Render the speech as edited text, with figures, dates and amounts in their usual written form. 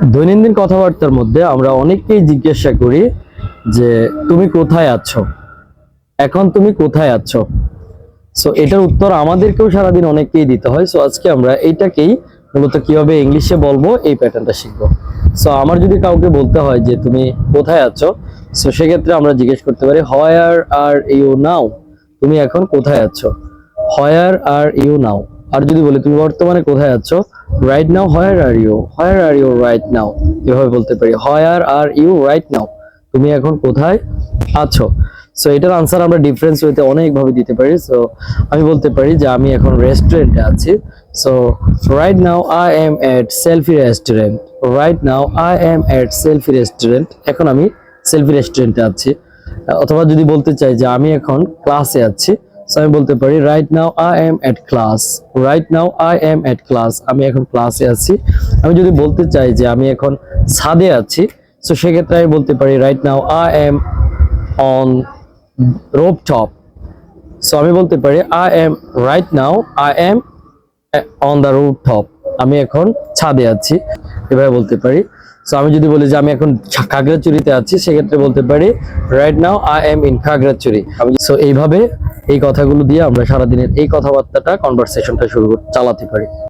দৈনন্দিন কথাবার্তার মধ্যে আমরা অনেককেই জিজ্ঞাসা করি যে তুমি কোথায় আছো, এখন তুমি কোথায় আছো। সো এটার উত্তর আমাদেরকেও সারাদিন অনেককেই দিতে হয়। সো আজকে আমরা এইটাকেই মূলত কিভাবে ইংলিশে বলবো এই প্যাটার্নটা শিখবো। সো আমার যদি কাউকে বলতে হয় যে তুমি কোথায় আছো, সো সেক্ষেত্রে আমরা জিজ্ঞেস করতে পারি হোয়ার আর ইউ নাও, তুমি এখন কোথায় আছো, হোয়ার আর ইউ নাও। আর যদি বলি তুমি বর্তমানে কোথায় আছো, right now where are you right now, এভাবে বলতে পারি হোয়ার আর ইউ রাইট নাও, তুমি এখন কোথায় আছো। সো এটার আনসার আমরা ডিফারেন্স ওয়েতে অনেকভাবে দিতে পারি। সো আমি বলতে পারি যে আমি এখন রেস্টুরেন্টে আছি। So right now I M at selfie restaurant, right now I M at selfie restaurant, এখন আমি সেলফি রেস্টুরেন্টে আছি। অথবা যদি বলতে চাই যে আমি এখন ক্লাসে আছি, সো আমি বলতে পারি right now I M at class, right now I M at class, আমি এখন ক্লাসে আছি। আমি যদি বলতে চাই যে আমি এখন ছাদে আছি, সো সেক্ষেত্রে আমি বলতে পারি right now I M on rooftop. So আমি বলতে পারি I am right now I M on the rooftop, আমি এখন ছাদে আছি, এভাবে বলতে পারি। সো আমি যদি বলি যে আমি এখন খাগড়াছড়িতে আছি, সেক্ষেত্রে বলতে পারি right now I am in Khagrachari. So এইভাবে এই কথাগুলো দিয়ে আমরা সারাদিনের এই কথাবার্তাটা কনভারসেশনটা চালাতে পারি।